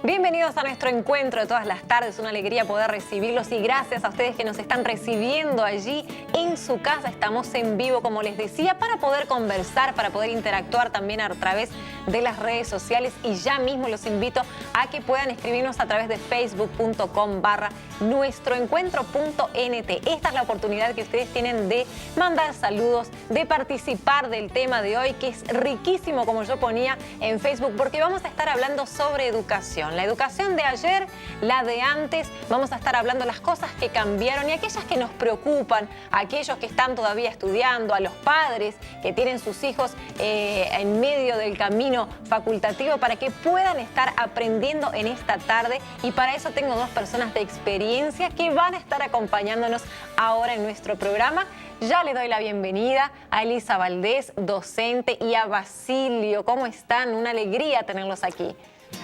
Bienvenidos a nuestro encuentro de todas las tardes, una alegría poder recibirlos y gracias a ustedes que nos están recibiendo allí en su casa. Estamos en vivo, como les decía, para poder conversar, para poder interactuar también a través de las redes sociales y ya mismo los invito a que puedan escribirnos a través de facebook.com/nuestroencuentro.nt. Esta es la oportunidad que ustedes tienen de mandar saludos, de participar del tema de hoy, que es riquísimo, como yo ponía en Facebook, porque vamos a estar hablando sobre educación. La educación de ayer, la de antes, vamos a estar hablando de las cosas que cambiaron y aquellas que nos preocupan, aquellos que están todavía estudiando, a los padres que tienen sus hijos en medio del camino facultativo para que puedan estar aprendiendo en esta tarde. Y para eso tengo dos personas de experiencia que van a estar acompañándonos ahora en nuestro programa. Ya le doy la bienvenida a Elisa Valdés, docente, y a Basilio. ¿Cómo están? Una alegría tenerlos aquí.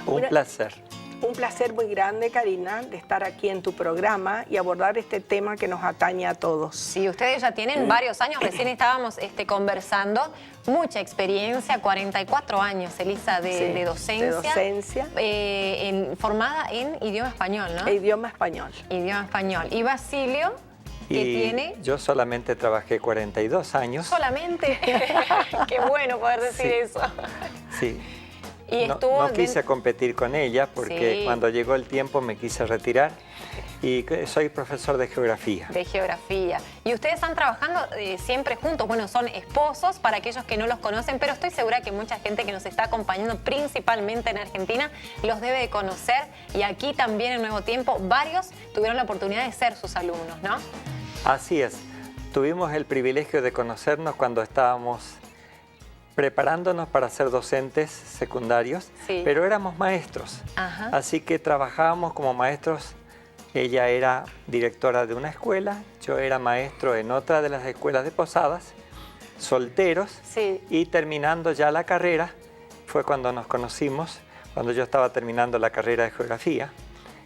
Un placer. Un placer muy grande, Karina, de estar aquí en tu programa y abordar este tema que nos atañe a todos. Sí, ustedes ya tienen varios años, recién estábamos conversando, mucha experiencia, 44 años, Elisa, de docencia. De docencia. Formada en idioma español, ¿no? Idioma español. Idioma español. Y Basilio, que tiene... Yo solamente trabajé 42 años. ¿Solamente? Qué bueno poder decir eso. Sí. Y no quise competir con ella porque cuando llegó el tiempo me quise retirar y soy profesor de geografía. De geografía. Y ustedes están trabajando siempre juntos. Bueno, son esposos para aquellos que no los conocen, pero estoy segura que mucha gente que nos está acompañando, principalmente en Argentina, los debe de conocer. Y aquí también en Nuevo Tiempo, varios tuvieron la oportunidad de ser sus alumnos, ¿no? Así es. Tuvimos el privilegio de conocernos cuando estábamos preparándonos para ser docentes secundarios, pero éramos maestros. Ajá. Así que trabajábamos como maestros. Ella era directora de una escuela, yo era maestro en otra de las escuelas de Posadas, solteros, y terminando ya la carrera, fue cuando nos conocimos, cuando yo estaba terminando la carrera de geografía.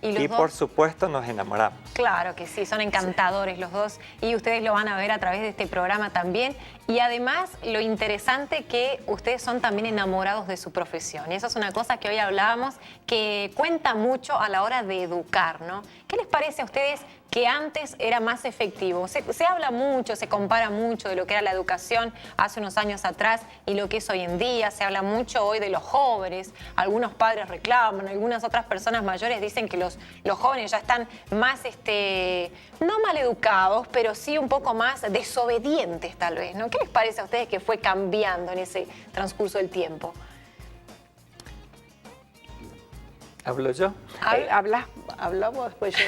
Y por supuesto nos enamoramos. Claro que sí, son encantadores los dos y ustedes lo van a ver a través de este programa también. Y además lo interesante que ustedes son también enamorados de su profesión. Y eso es una cosa que hoy hablábamos que cuenta mucho a la hora de educar, ¿no? ¿Qué les parece a ustedes que antes era más efectivo? Se habla mucho, se compara mucho de lo que era la educación hace unos años atrás y lo que es hoy en día. Se habla mucho hoy de los jóvenes. Algunos padres reclaman, algunas otras personas mayores dicen que los jóvenes ya están más, no mal educados, pero sí un poco más desobedientes tal vez, ¿no? ¿Qué les parece a ustedes que fue cambiando en ese transcurso del tiempo? ¿Hablo yo? Hablamos después yo.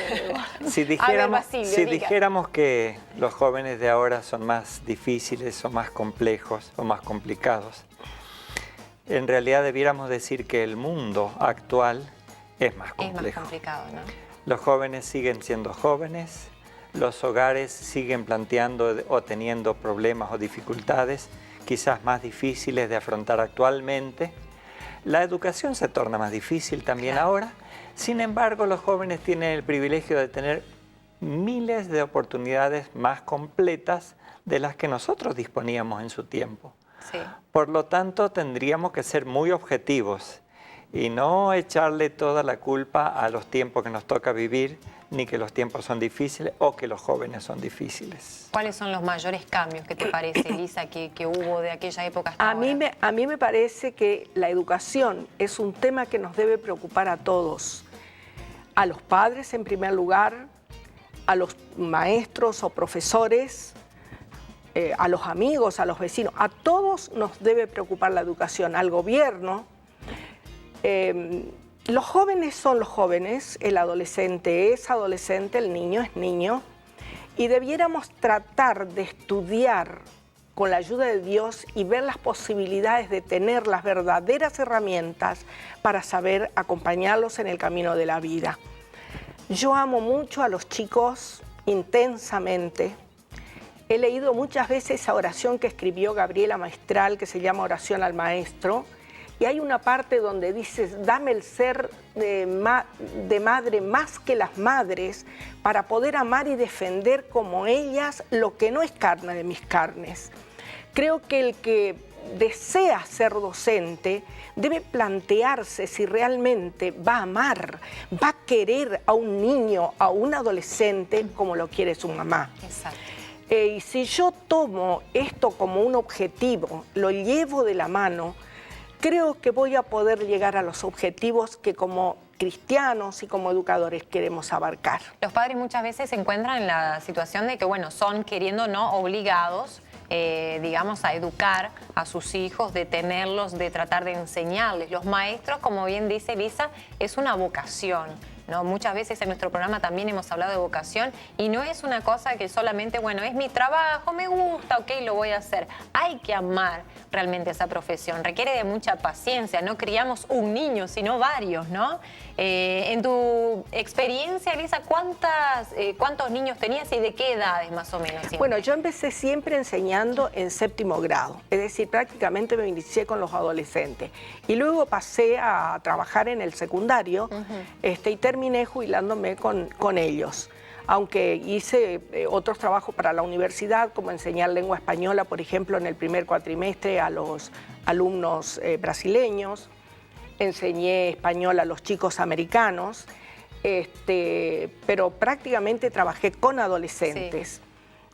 Si dijéramos que los jóvenes de ahora son más difíciles o más complejos o más complicados, en realidad debiéramos decir que el mundo actual es más complejo. Es más complicado, ¿no? Los jóvenes siguen siendo jóvenes, los hogares siguen planteando o teniendo problemas o dificultades, quizás más difíciles de afrontar actualmente. La educación se torna más difícil también ahora. Sin embargo, los jóvenes tienen el privilegio de tener miles de oportunidades más completas de las que nosotros disponíamos en su tiempo. Por lo tanto, tendríamos que ser muy objetivos y no echarle toda la culpa a los tiempos que nos toca vivir, ni que los tiempos son difíciles o que los jóvenes son difíciles. ¿Cuáles son los mayores cambios que te parece, Elisa, que hubo de aquella época hasta ahora? A mí me parece que la educación es un tema que nos debe preocupar a todos. A los padres en primer lugar, a los maestros o profesores, a los amigos, a los vecinos. A todos nos debe preocupar la educación, al gobierno. Los jóvenes son los jóvenes, el adolescente es adolescente, el niño es niño, y debiéramos tratar de estudiar con la ayuda de Dios y ver las posibilidades de tener las verdaderas herramientas para saber acompañarlos en el camino de la vida. Yo amo mucho a los chicos intensamente. He leído muchas veces esa oración que escribió Gabriela Maestral, que se llama Oración al Maestro, y hay una parte donde dice, dame el ser de madre más que las madres para poder amar y defender como ellas lo que no es carne de mis carnes. Creo que el que desea ser docente debe plantearse si realmente va a amar, va a querer a un niño, a un adolescente como lo quiere su mamá. Exacto. Y si yo tomo esto como un objetivo, lo llevo de la mano, creo que voy a poder llegar a los objetivos que como cristianos y como educadores queremos abarcar. Los padres muchas veces se encuentran en la situación de que, bueno, son queriendo o no obligados, digamos, a educar a sus hijos, de tenerlos, de tratar de enseñarles. Los maestros, como bien dice Elisa, es una vocación, ¿no? Muchas veces en nuestro programa también hemos hablado de vocación y no es una cosa que solamente, bueno, es mi trabajo, me gusta, ok, lo voy a hacer. Hay que amar realmente esa profesión, requiere de mucha paciencia, no criamos un niño, sino varios, ¿no? En tu experiencia, Elisa, ¿cuántos niños tenías y de qué edades más o menos? Siempre? Bueno, yo empecé siempre enseñando en 7º grado, es decir, prácticamente me inicié con los adolescentes y luego pasé a trabajar en el secundario y terminé jubilándome con ellos. Aunque hice otros trabajos para la universidad, como enseñar lengua española, por ejemplo, en el primer cuatrimestre a los alumnos brasileños, enseñé español a los chicos americanos, pero prácticamente trabajé con adolescentes. Sí.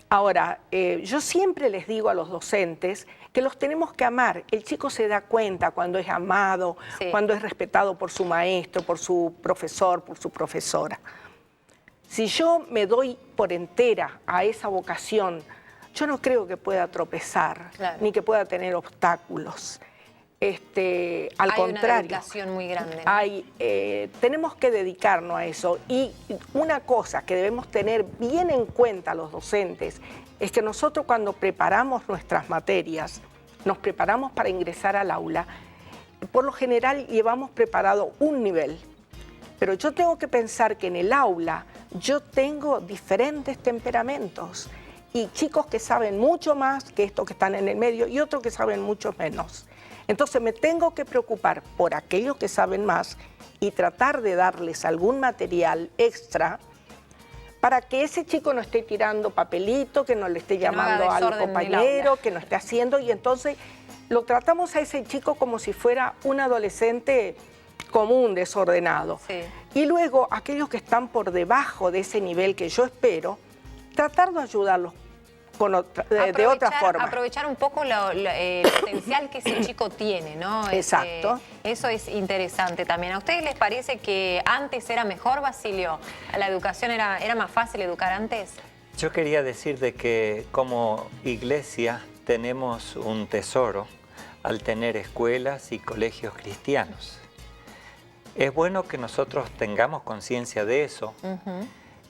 Ahora, yo siempre les digo a los docentes que los tenemos que amar. El chico se da cuenta cuando es amado, sí, cuando es respetado por su maestro, por su profesor, por su profesora. Si yo me doy por entera a esa vocación, yo no creo que pueda tropezar, claro, ni que pueda tener obstáculos. Al contrario, una dedicación muy grande, ¿no? Tenemos que dedicarnos a eso. Y una cosa que debemos tener bien en cuenta los docentes es que nosotros cuando preparamos nuestras materias, nos preparamos para ingresar al aula, por lo general llevamos preparado un nivel. Pero yo tengo que pensar que en el aula yo tengo diferentes temperamentos y chicos que saben mucho más que estos que están en el medio y otros que saben mucho menos. Entonces me tengo que preocupar por aquellos que saben más y tratar de darles algún material extra para que ese chico no esté tirando papelito, que no le esté llamando al compañero, que no esté haciendo, y entonces lo tratamos a ese chico como si fuera un adolescente común, desordenado. Sí. Y luego aquellos que están por debajo de ese nivel que yo espero, tratar de ayudarlos de otra forma. Aprovechar un poco el potencial que ese chico tiene, ¿no? Exacto. Eso es interesante también. ¿A ustedes les parece que antes era mejor, Basilio? ¿La educación era más fácil educar antes? Yo quería decir de que como iglesia tenemos un tesoro al tener escuelas y colegios cristianos. Es bueno que nosotros tengamos conciencia de eso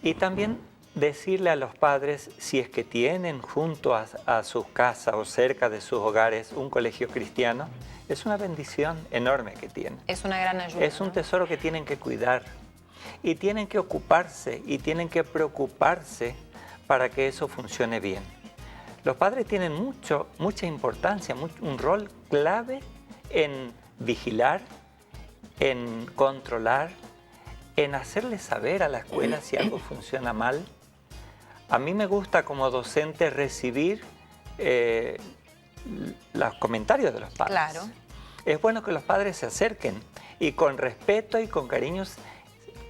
y también decirle a los padres, si es que tienen junto a sus casas o cerca de sus hogares un colegio cristiano, es una bendición enorme que tienen. Es una gran ayuda. Es un tesoro que tienen que cuidar y tienen que ocuparse y tienen que preocuparse para que eso funcione bien. Los padres tienen mucha importancia, un rol clave en vigilar, en controlar, en hacerle saber a la escuela si algo funciona mal. A mí me gusta como docente recibir los comentarios de los padres. Claro. Es bueno que los padres se acerquen y con respeto y con cariño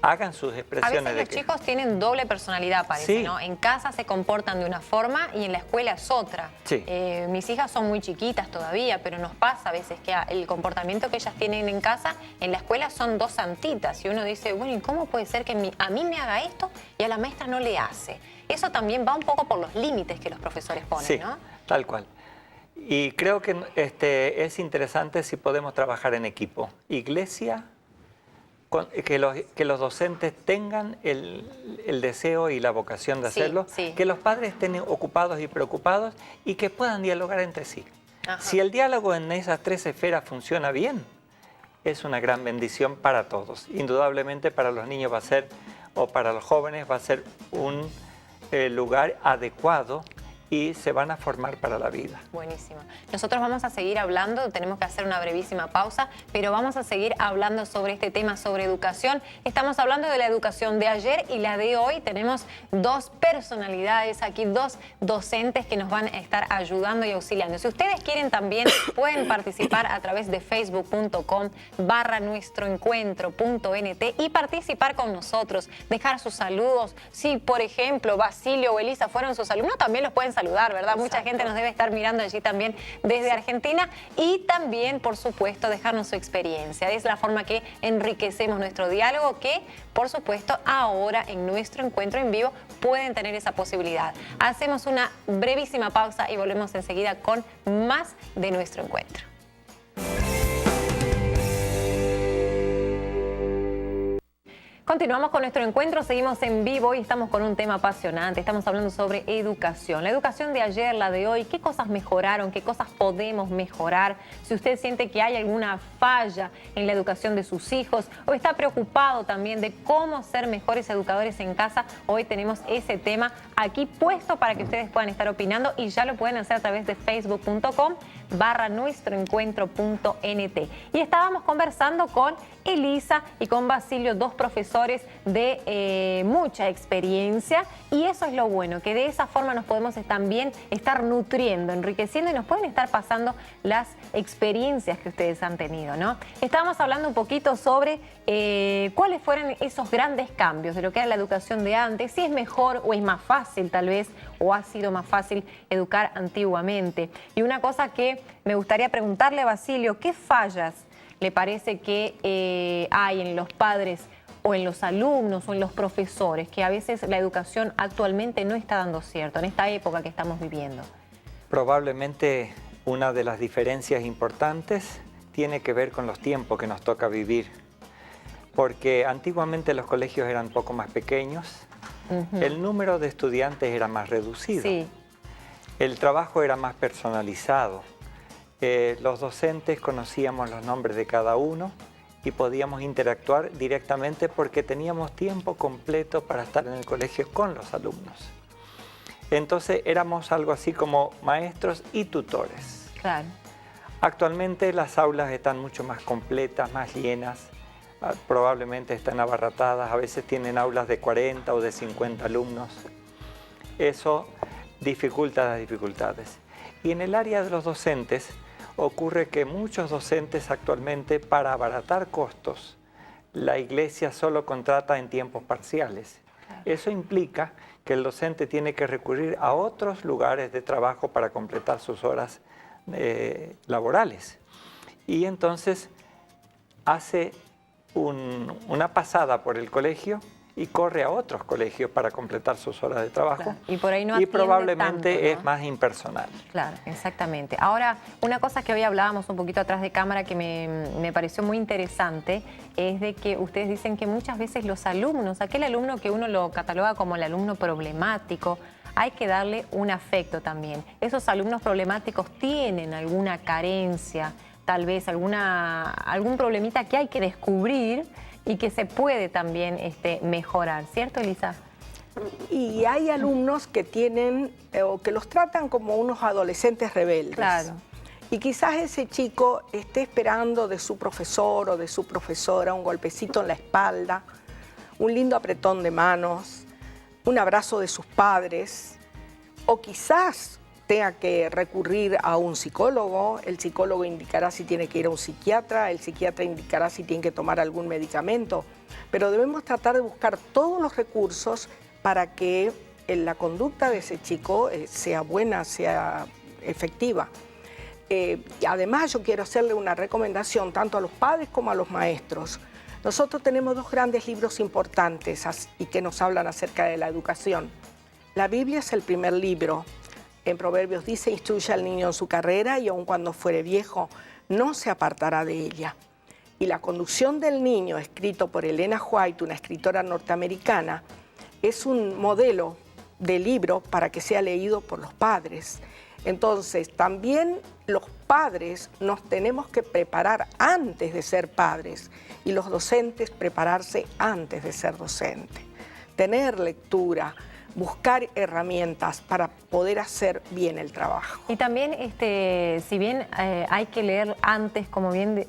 hagan sus expresiones. A veces los chicos tienen doble personalidad, parece, sí, ¿no? En casa se comportan de una forma y en la escuela es otra. Sí. Mis hijas son muy chiquitas todavía, pero nos pasa a veces que el comportamiento que ellas tienen en casa, en la escuela son dos santitas. Y uno dice, bueno, ¿y cómo puede ser que a mí me haga esto y a la maestra no le hace? Eso también va un poco por los límites que los profesores ponen, sí, ¿no? Tal cual. Y creo que es interesante si podemos trabajar en equipo. Iglesia, que los docentes tengan el deseo y la vocación de hacerlo, sí, que los padres estén ocupados y preocupados y que puedan dialogar entre sí. Ajá. Si el diálogo en esas tres esferas funciona bien, es una gran bendición para todos. Indudablemente para los niños va a ser, o para los jóvenes va a ser un lugar adecuado y se van a formar para la vida. Buenísimo. Nosotros vamos a seguir hablando, tenemos que hacer una brevísima pausa, pero vamos a seguir hablando sobre este tema, sobre educación. Estamos hablando de la educación de ayer y la de hoy. Tenemos dos personalidades aquí, dos docentes que nos van a estar ayudando y auxiliando. Si ustedes quieren también, pueden participar a través de facebook.com/nuestroencuentro.nt y participar con nosotros, dejar sus saludos. Si, por ejemplo, Basilio o Elisa fueron sus alumnos, también los pueden saludar, ¿verdad? Exacto. Mucha gente nos debe estar mirando allí también desde Argentina y también, por supuesto, dejarnos su experiencia. Es la forma que enriquecemos nuestro diálogo que, por supuesto, ahora en nuestro encuentro en vivo pueden tener esa posibilidad. Hacemos una brevísima pausa y volvemos enseguida con más de nuestro encuentro. Continuamos con nuestro encuentro, seguimos en vivo y estamos con un tema apasionante. Estamos hablando sobre educación. La educación de ayer, la de hoy, ¿qué cosas mejoraron? ¿Qué cosas podemos mejorar? Si usted siente que hay alguna falla en la educación de sus hijos o está preocupado también de cómo ser mejores educadores en casa, hoy tenemos ese tema aquí puesto para que ustedes puedan estar opinando y ya lo pueden hacer a través de facebook.com/nuestroencuentro.nt. Y estábamos conversando con Elisa y con Basilio, dos profesores de mucha experiencia, y eso es lo bueno, que de esa forma nos podemos también estar nutriendo, enriqueciendo y nos pueden estar pasando las experiencias que ustedes han tenido, ¿no? Estábamos hablando un poquito sobre cuáles fueron esos grandes cambios de lo que era la educación de antes, si es mejor o es más fácil tal vez, o ha sido más fácil educar antiguamente. Y una cosa que me gustaría preguntarle a Basilio, ¿qué fallas le parece que hay en los padres o en los alumnos o en los profesores, que a veces la educación actualmente no está dando cierto, en esta época que estamos viviendo? Probablemente una de las diferencias importantes tiene que ver con los tiempos que nos toca vivir, porque antiguamente los colegios eran un poco más pequeños, el número de estudiantes era más reducido, sí. El trabajo era más personalizado, los docentes conocíamos los nombres de cada uno y podíamos interactuar directamente porque teníamos tiempo completo para estar en el colegio con los alumnos. Entonces éramos algo así como maestros y tutores. Claro. Actualmente las aulas están mucho más completas, más llenas, probablemente están abarrotadas, a veces tienen aulas de 40 o de 50 alumnos. Eso dificulta las dificultades. Y en el área de los docentes, ocurre que muchos docentes actualmente, para abaratar costos, la iglesia solo contrata en tiempos parciales. Eso implica que el docente tiene que recurrir a otros lugares de trabajo para completar sus horas laborales. Y entonces hace una pasada por el colegio y corre a otros colegios para completar sus horas de trabajo. Claro. Y por ahí no probablemente tanto, ¿no? Es más impersonal. Claro, exactamente. Ahora, una cosa que hoy hablábamos un poquito atrás de cámara que me pareció muy interesante es de que ustedes dicen que muchas veces los alumnos, aquel alumno que uno lo cataloga como el alumno problemático, hay que darle un afecto también. Esos alumnos problemáticos tienen alguna carencia, tal vez algún problemita que hay que descubrir y que se puede también mejorar, ¿cierto, Elisa? Y hay alumnos que tienen o que los tratan como unos adolescentes rebeldes. Claro. Y quizás ese chico esté esperando de su profesor o de su profesora un golpecito en la espalda, un lindo apretón de manos, un abrazo de sus padres, o quizás tenga que recurrir a un psicólogo, el psicólogo indicará si tiene que ir a un psiquiatra, el psiquiatra indicará si tiene que tomar algún medicamento, pero debemos tratar de buscar todos los recursos para que la conducta de ese chico sea buena, sea efectiva. Además, yo quiero hacerle una recomendación tanto a los padres como a los maestros. Nosotros tenemos dos grandes libros importantes y que nos hablan acerca de la educación. La Biblia es el primer libro. En Proverbios dice, instruye al niño en su carrera y aun cuando fuere viejo, no se apartará de ella. Y la conducción del niño, escrito por Elena White, una escritora norteamericana, es un modelo de libro para que sea leído por los padres. Entonces, también los padres nos tenemos que preparar antes de ser padres y los docentes prepararse antes de ser docentes. Tener lectura, buscar herramientas para poder hacer bien el trabajo. Y también, si bien hay que leer antes, como bien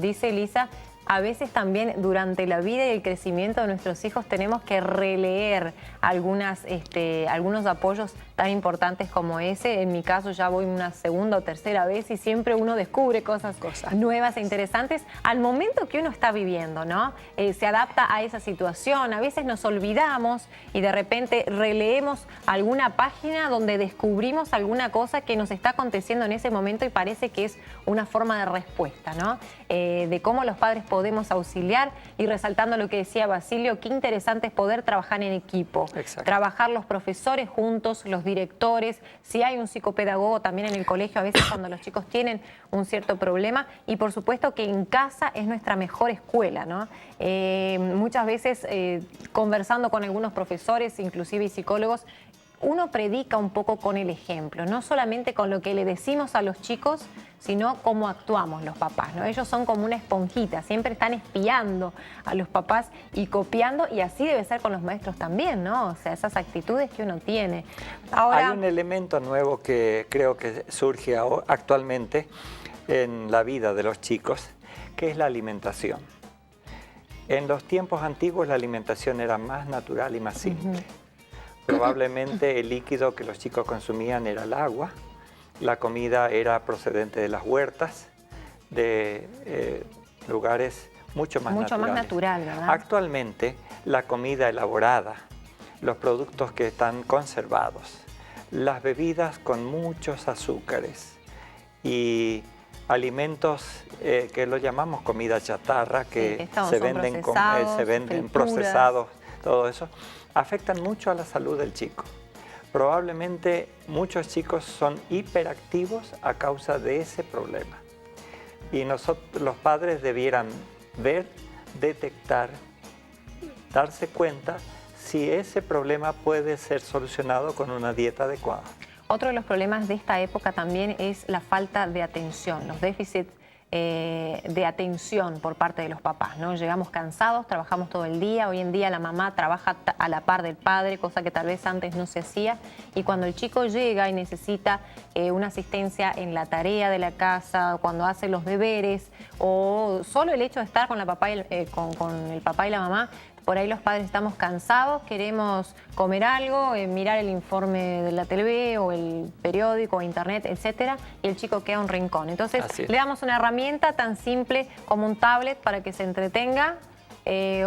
dice Elisa, a veces también durante la vida y el crecimiento de nuestros hijos tenemos que releer algunos apoyos tan importantes como ese. En mi caso ya voy una segunda o tercera vez y siempre uno descubre cosas nuevas e interesantes al momento que uno está viviendo, ¿no? Se adapta a esa situación. A veces nos olvidamos y de repente releemos alguna página donde descubrimos alguna cosa que nos está aconteciendo en ese momento y parece que es una forma de respuesta, ¿no? De cómo los padres podemos auxiliar, y resaltando lo que decía Basilio, qué interesante es poder trabajar en equipo. Exacto. Trabajar los profesores juntos, los directores, si hay un psicopedagogo también en el colegio, a veces cuando los chicos tienen un cierto problema, y por supuesto que en casa es nuestra mejor escuela, ¿no? Muchas veces conversando con algunos profesores, inclusive y psicólogos, uno predica un poco con el ejemplo, no solamente con lo que le decimos a los chicos, sino cómo actuamos los papás, ¿no? Ellos son como una esponjita, siempre están espiando a los papás y copiando, y así debe ser con los maestros también, ¿no? O sea, esas actitudes que uno tiene. Ahora, hay un elemento nuevo que creo que surge actualmente en la vida de los chicos, que es la alimentación. En los tiempos antiguos la alimentación era más natural y más simple. Probablemente el líquido que los chicos consumían era el agua, la comida era procedente de las huertas, de lugares mucho más natural, ¿verdad? Actualmente la comida elaborada, los productos que están conservados, las bebidas con muchos azúcares y alimentos que lo llamamos comida chatarra, que se venden procesados, todo eso, afectan mucho a la salud del chico. Probablemente muchos chicos son hiperactivos a causa de ese problema. Y nosotros, los padres, debieran ver, detectar, darse cuenta si ese problema puede ser solucionado con una dieta adecuada. Otro de los problemas de esta época también es la falta de atención, los déficits de atención por parte de los papás, ¿no? Llegamos cansados, trabajamos todo el día. Hoy en día la mamá trabaja a la par del padre, cosa que tal vez antes no se hacía, y cuando el chico llega y necesita una asistencia en la tarea de la casa, cuando hace los deberes, o solo el hecho de estar con el papá y la mamá, por ahí los padres estamos cansados, queremos comer algo, mirar el informe de la TV o el periódico o internet, etcétera, y el chico queda a un rincón. Entonces le damos una herramienta tan simple como un tablet para que se entretenga,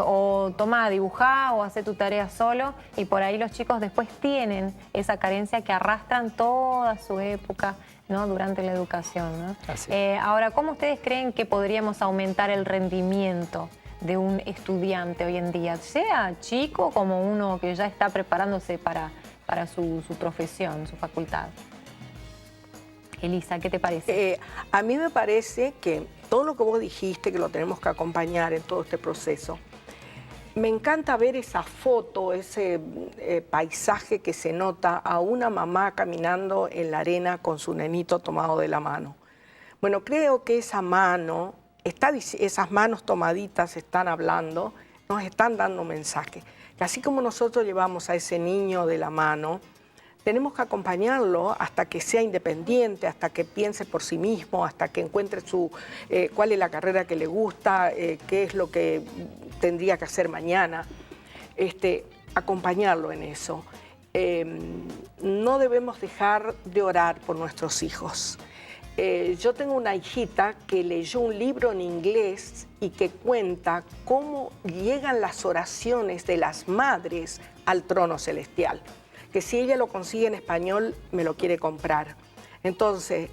o toma a dibujar o hace tu tarea solo, y por ahí los chicos después tienen esa carencia que arrastran toda su época, ¿no? Durante la educación, ¿no? Ahora, ¿cómo ustedes creen que podríamos aumentar el rendimiento de un estudiante hoy en día, sea chico como uno que ya está preparándose para su profesión, su facultad? Elisa, ¿qué te parece? A mí me parece que todo lo que vos dijiste, que lo tenemos que acompañar en todo este proceso. Me encanta ver esa foto, ese paisaje que se nota a una mamá caminando en la arena con su nenito tomado de la mano. Bueno, creo que esa mano, esas manos tomaditas están hablando, nos están dando un mensaje. Que así como nosotros llevamos a ese niño de la mano, tenemos que acompañarlo hasta que sea independiente, hasta que piense por sí mismo, hasta que encuentre cuál es la carrera que le gusta, qué es lo que tendría que hacer mañana. Acompañarlo en eso. No debemos dejar de orar por nuestros hijos. Yo tengo una hijita que leyó un libro en inglés y que cuenta cómo llegan las oraciones de las madres al trono celestial. Que si ella lo consigue en español, me lo quiere comprar. Entonces,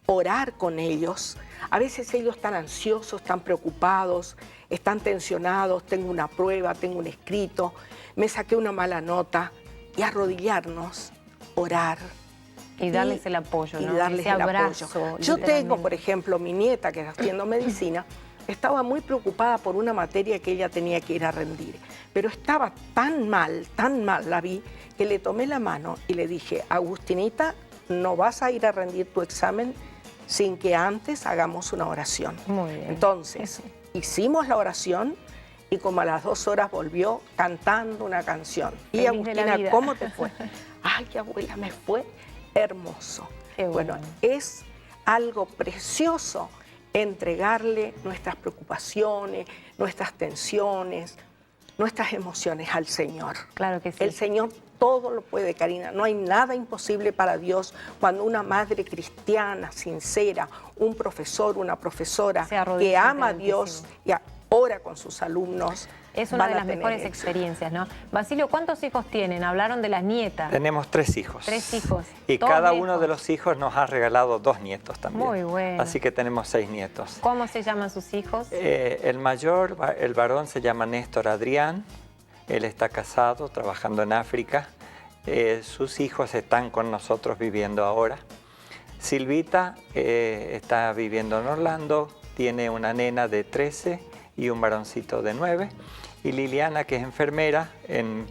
orar con ellos. A veces ellos están ansiosos, están preocupados, están tensionados, tengo una prueba, tengo un escrito, me saqué una mala nota, y arrodillarnos, orar. Y darles el apoyo, ¿no? Y darles el apoyo. Yo tengo, por ejemplo, mi nieta que está haciendo medicina, estaba muy preocupada por una materia que ella tenía que ir a rendir. Pero estaba tan mal la vi, que le tomé la mano y le dije, Agustinita, no vas a ir a rendir tu examen sin que antes hagamos una oración. Muy bien. Entonces, hicimos la oración y como a las 2 horas volvió cantando una canción. Y Feliz de la Agustina, vida. ¿cómo te fue? Ay, abuela, me fue hermoso. Qué bueno. Bueno, es algo precioso entregarle nuestras preocupaciones, nuestras tensiones, nuestras emociones al Señor. Claro que sí. El Señor todo lo puede, Karina. No hay nada imposible para Dios cuando una madre cristiana, sincera, un profesor, una profesora Se arrodilla que ama a ante el Dios Altísimo. y ora con sus alumnos. Es una van de a las tener mejores éxito. experiencias, ¿no? Basilio, ¿cuántos hijos tienen? Hablaron de las nietas. Tenemos 3 hijos. 3 hijos. Y todos cada lejos. uno de los hijos nos ha regalado 2 nietos también. Muy bueno. Así que tenemos 6 nietos. ¿Cómo se llaman sus hijos? El mayor, el varón, se llama Néstor Adrián. Él está casado, trabajando en África. Sus hijos están con nosotros viviendo ahora. Silvita está viviendo en Orlando, tiene una nena de 13 y un varoncito de 9. Y Liliana, que es enfermera en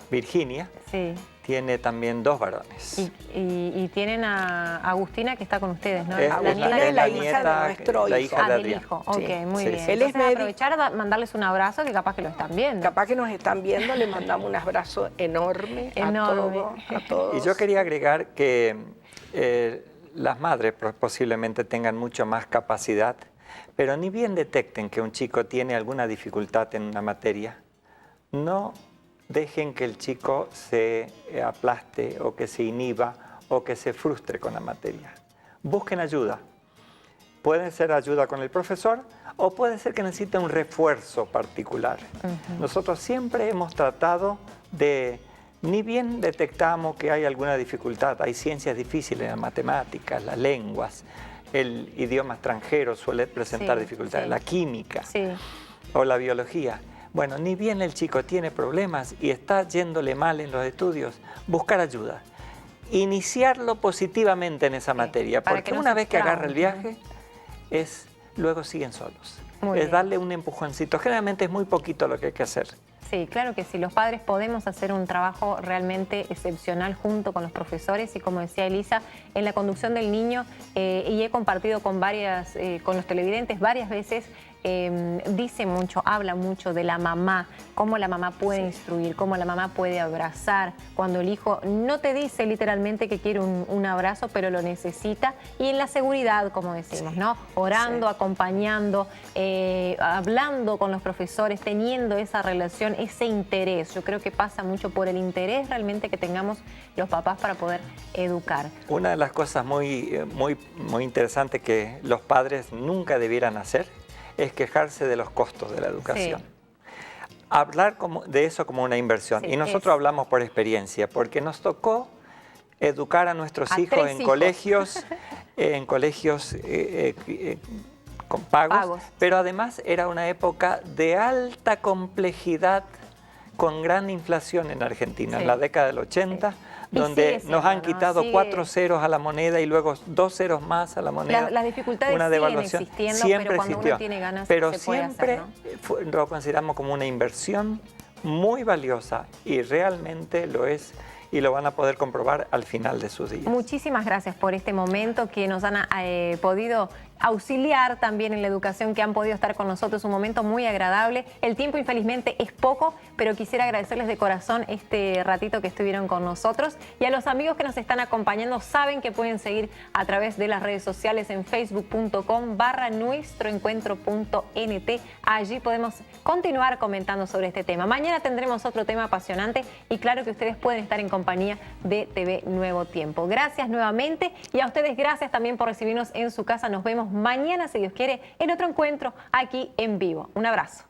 Virginia, Sí. tiene también 2 varones. Y tienen a Agustina, que está con ustedes, ¿no? Agustina es la hija de nuestro la hijo. hija de del Adrián. hijo. Ok, Sí, muy sí, bien. sí. Él es Entonces, médico. aprovechar a mandarles un abrazo, que capaz que lo están viendo. Capaz que nos están viendo, le mandamos un abrazo enorme, Enorme. a todos. Y yo quería agregar que las madres posiblemente tengan mucho más capacidad, pero ni bien detecten que un chico tiene alguna dificultad en una materia, no dejen que el chico se aplaste o que se inhiba o que se frustre con la materia. Busquen ayuda. Puede ser ayuda con el profesor o puede ser que necesite un refuerzo particular. Nosotros siempre hemos tratado de, ni bien detectamos que hay alguna dificultad, hay ciencias difíciles, las matemáticas, las lenguas, el idioma extranjero suele presentar Sí, dificultades, sí. la química Sí. o la biología. Bueno, ni bien el chico tiene problemas y está yéndole mal en los estudios, buscar ayuda. Iniciarlo positivamente en esa materia, para porque que no una se vez que agarra el traume, viaje, luego siguen solos. Muy Es bien. darle un empujoncito. Generalmente es muy poquito lo que hay que hacer. Sí, claro que sí. Los padres podemos hacer un trabajo realmente excepcional junto con los profesores y, como decía Elisa, en la conducción del niño, y he compartido con con los televidentes varias veces, dice mucho, habla mucho de la mamá, cómo la mamá puede instruir, cómo la mamá puede abrazar, cuando el hijo no te dice literalmente que quiere un abrazo, pero lo necesita, y en la seguridad, como decimos, ¿no? Orando, acompañando, hablando con los profesores, teniendo esa relación, ese interés. Yo creo que pasa mucho por el interés realmente que tengamos los papás para poder educar. Una de las cosas muy interesantes que los padres nunca debieran hacer es quejarse de los costos de la educación. Sí. Hablar de eso como una inversión. Sí, y nosotros hablamos por experiencia, porque nos tocó educar a nuestros hijos 3 en hijos. colegios con pagos, pero además era una época de alta complejidad con gran inflación en Argentina, en la década del 80, Y donde sigue nos han siendo, ¿no? quitado Sigue. 4 ceros a la moneda y luego 2 ceros más a la moneda. Las dificultades una siguen devaluación. existiendo, Siempre pero cuando existió. uno tiene ganas Pero se puede siempre hacer, ¿no? lo consideramos como una inversión muy valiosa y realmente lo es, y lo van a poder comprobar al final de sus días. Muchísimas gracias por este momento que nos han podido auxiliar también en la educación, que han podido estar con nosotros, un momento muy agradable. El tiempo infelizmente es poco, pero quisiera agradecerles de corazón este ratito que estuvieron con nosotros, y a los amigos que nos están acompañando saben que pueden seguir a través de las redes sociales en facebook.com/nuestroencuentro.nt. Allí podemos continuar comentando sobre este tema. Mañana tendremos otro tema apasionante y claro que ustedes pueden estar en compañía de TV Nuevo Tiempo. Gracias nuevamente, y a ustedes gracias también por recibirnos en su casa. Nos vemos mañana, si Dios quiere, en otro encuentro aquí en vivo. Un abrazo.